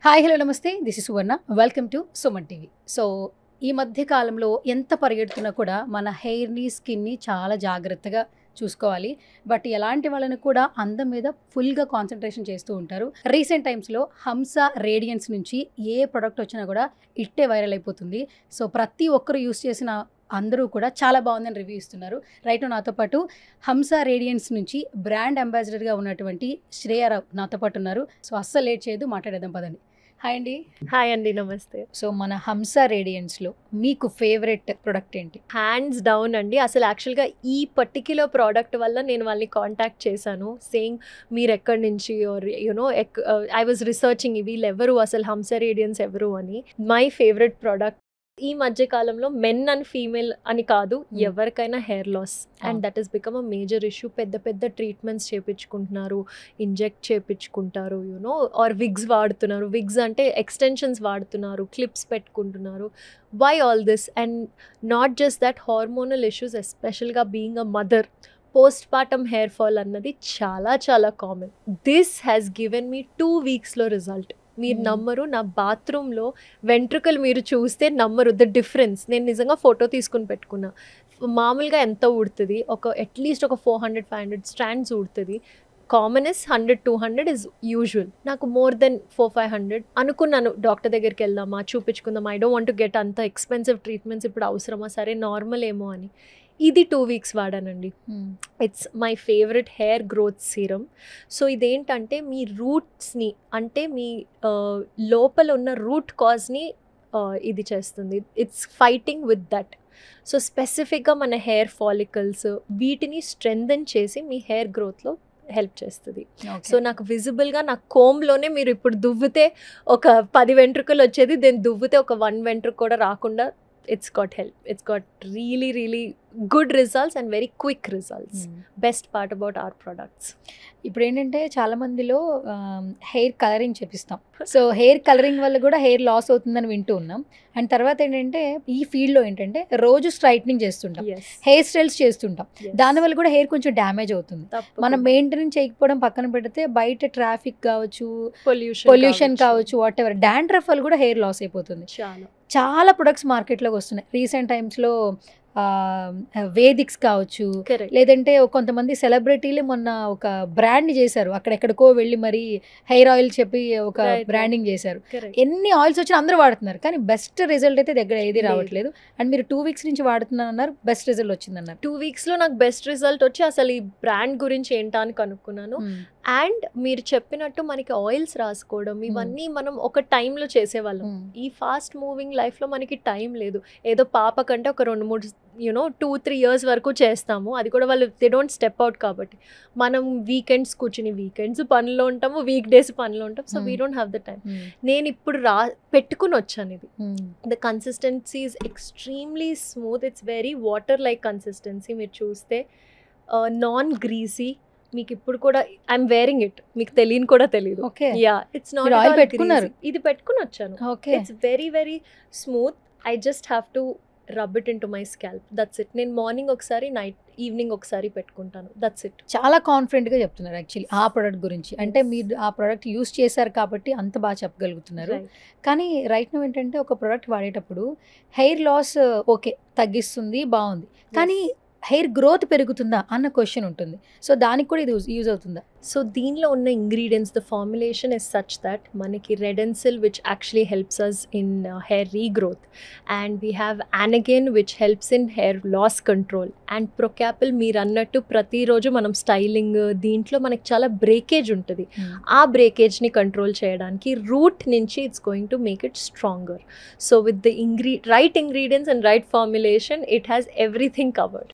Hi hello నమస్తే this is Suvarna welcome to Suman TV. So ఈ మధ్య కాలంలో ఎంత పరిగెడుతున్నా కూడా మన హెయిర్ని స్కిన్ని చాలా జాగ్రత్తగా చూసుకోవాలి. బట్ ఎలాంటి వాళ్ళని కూడా అందం మీద ఫుల్గా కాన్సన్ట్రేషన్ చేస్తూ ఉంటారు. రీసెంట్ టైమ్స్లో హంస రేడియన్స్ నుంచి ఏ ప్రోడక్ట్ వచ్చినా కూడా ఇట్టే వైరల్ అయిపోతుంది. సో ప్రతి ఒక్కరు యూస్ చేసిన అందరూ కూడా చాలా బాగుందని రివ్యూ ఇస్తున్నారు. రైట్ నాతో పాటు హంస రేడియన్స్ నుంచి బ్రాండ్ అంబాసిడర్గా ఉన్నటువంటి శ్రేయారావు నాతో పాటు ఉన్నారు. సో అస్సలు లేట్ చేయదు, మాట్లాడేద్దాం పదండి. హాయ్ అండి. హాయ్ అండి, నమస్తే. సో మన హంస రేడియన్స్లో మీకు ఫేవరెట్ ప్రొడక్ట్ ఏంటి? హ్యాండ్స్ డౌన్ అండి. అసలు యాక్చువల్గా ఈ పర్టిక్యులర్ ప్రోడక్ట్ వల్ల నేను వాళ్ళని కాంటాక్ట్ చేశాను. సేయింగ్ మీరు ఎక్కడి నుంచి are you know I was researching వీళ్ళు ఎవరు, అసలు హంస రేడియన్స్ ఎవరు అని. మై ఫేవరెట్ ప్రోడక్ట్ ఈ మధ్య కాలంలో మెన్ అండ్ ఫీమేల్ అని కాదు, ఎవరికైనా hair loss and that is become a major issue. పెద్ద పెద్ద ట్రీట్మెంట్స్ చేయించుకుంటున్నారు, ఇంజెక్ట్ చేయించుకుంటారు, యూనో ఆర్ విగ్స్ వాడుతున్నారు. విగ్స్ అంటే ఎక్స్టెన్షన్స్ వాడుతున్నారు, క్లిప్స్ పెట్టుకుంటున్నారు. Why all this? And not just that, hormonal issues, ఎస్పెషల్గా being a mother, postpartum hair fall అన్నది చాలా చాలా common. This has given me 2 వీక్స్లో రిజల్ట్. మీరు నమ్మరు, నా బాత్రూంలో వెంట్రుకలు మీరు చూస్తే నమ్మరు ద డిఫరెన్స్. నేను నిజంగా ఫోటో తీసుకుని పెట్టుకున్నా. మామూలుగా ఎంత ఊడుతుంది, అట్లీస్ట్ ఒక 400-500 స్ట్రాండ్స్ ఊడుతుంది. Common is 100-200 is usual. నాకు మోర్ దెన్ 400-500 అనుకున్నాను. డాక్టర్ దగ్గరికి వెళ్దామా, చూపించుకుందాం, I don't want to get అంత ఎక్స్పెన్సివ్ ట్రీట్మెంట్స్, ఇప్పుడు అవసరమా, సరే నార్మల్ ఏమో అని. ఇది 2 వీక్స్ వాడానండి. It's my favourite hair growth serum. So ఇదేంటంటే మీ రూట్స్ని, అంటే మీ లోపల ఉన్న రూట్ కాజ్ని ఇది చేస్తుంది. It's fighting with that. So స్పెసిఫిక్గా మన హెయిర్ ఫాలికల్స్ వీటిని స్ట్రెంథెన్ చేసి మీ హెయిర్ గ్రోత్లో హెల్ప్ చేస్తుంది. సో నాకు విజిబుల్గా నా కోమ్లోనే మీరు ఇప్పుడు దువ్వితే ఒక 10 వెంట్రుకలు వచ్చేది, దీన్ని దువ్వితే ఒక 1 వెంట్రుక కూడా రాకుండా it's got help. It's got really good results and very quick results. Best part about our products. ఇప్పుడు ఏంటంటే చాలా మందిలో హెయిర్ కలరింగ్ చేపిస్తాం. సో హెయిర్ కలరింగ్ వల్ల కూడా హెయిర్ లాస్ అవుతుందని వింటూ ఉన్నాం. అండ్ తర్వాత ఏంటంటే ఈ ఫీల్డ్లో ఏంటంటే రోజు స్ట్రైట్నింగ్ చేస్తుంటాం, హెయిర్ స్టైల్స్ చేస్తుంటాం. దానివల్ల కూడా హెయిర్ కొంచెం డ్యామేజ్ అవుతుంది. మనం మెయింటెనెన్స్ చేయకపోవడం పక్కన పెడితే బయట ట్రాఫిక్ కావచ్చు, పొల్యూషన్ కావచ్చు, వాట్ ఎవర్, డాండ్రఫ్ వల్ల కూడా హెయిర్ లాస్ అయిపోతుంది. చాలా ప్రొడక్ట్స్ మార్కెట్లోకి వస్తున్నాయి. రీసెంట్ టైమ్స్లో వేదిక్స్ కావచ్చు, లేదంటే కొంతమంది సెలబ్రిటీలు మొన్న ఒక బ్రాండ్ చేశారు, అక్కడెక్కడికో వెళ్ళి మరి హెయిర్ ఆయిల్ చెప్పి ఒక బ్రాండింగ్ చేశారు. ఎన్ని ఆయిల్స్ వచ్చినా అందరూ వాడుతున్నారు, కానీ బెస్ట్ రిజల్ట్ అయితే దగ్గర ఏది రావట్లేదు. అండ్ మీరు 2 వీక్స్ నుంచి వాడుతున్నారన్నారు, బెస్ట్ రిజల్ట్ వచ్చిందన్నారు. 2 వీక్స్లో నాకు బెస్ట్ రిజల్ట్ వచ్చి అసలు ఈ బ్రాండ్ గురించి ఏంటా అని కనుక్కున్నాను. అండ్ మీరు చెప్పినట్టు మనకి ఆయిల్స్ రాసుకోవడం ఇవన్నీ మనం ఒక టైంలో చేసేవాళ్ళం. ఈ ఫాస్ట్ మూవింగ్ లైఫ్లో మనకి టైం లేదు. ఏదో పాప కంటే ఒక 2-3 2-3 ఇయర్స్ వరకు చేస్తాము, అది కూడా వాళ్ళు దే డోంట్ స్టెప్ అవుట్. కాబట్టి మనం వీకెండ్స్ కూర్చుని వీకెండ్స్ పనిలో ఉంటాము, వీక్ డేస్ పనిలో ఉంటాం. So we don't have the time. నేను ఇప్పుడు పెట్టుకుని వచ్చాను ఇది. The consistency is extremely smooth. It's very water like consistency. మీరు చూస్తే నాన్ గ్రీసీ. మీకు ఇప్పుడు కూడా ఐఎమ్ వేరింగ్ ఇట్, మీకు తెలియని కూడా తెలియదు. Yeah, it's not all greasy. ఇది పెట్టుకుని వచ్చాను. It's very smooth. I just have to rub it into my scalp, that's it. నేను మార్నింగ్ ఒకసారి, ఈవినింగ్ ఒకసారి పెట్టుకుంటాను, దట్స్ ఇట్. చాలా కాన్ఫిడెంట్గా చెప్తున్నారు యాక్చువల్లీ ఆ ప్రోడక్ట్ గురించి. అంటే మీరు ఆ ప్రోడక్ట్ యూస్ చేశారు కాబట్టి అంత బాగా చెప్పగలుగుతున్నారు. కానీ రైట్ నౌ ఏంటంటే ఒక ప్రోడక్ట్ వాడేటప్పుడు హెయిర్ లాస్ ఓకే తగ్గిస్తుంది, బాగుంది, కానీ హెయిర్ గ్రోత్ పెరుగుతుందా అన్న క్వశ్చన్ ఉంటుంది. సో దానికి కూడా ఇది యూజ్ అవుతుందా? సో దీనిలో ఉన్న ingredients, the formulation is such that మనకి Redensyl which actually helps us in hair regrowth, and we have Anagain which helps in hair loss control, and Procapil మీరు అన్నట్టు ప్రతిరోజు మనం స్టైలింగ్ దీంట్లో మనకి చాలా బ్రేకేజ్ ఉంటుంది. ఆ బ్రేకేజ్ని కంట్రోల్ చేయడానికి రూట్ నుంచి it's going to make it stronger. So with the right ingredients and right formulation, it has everything covered.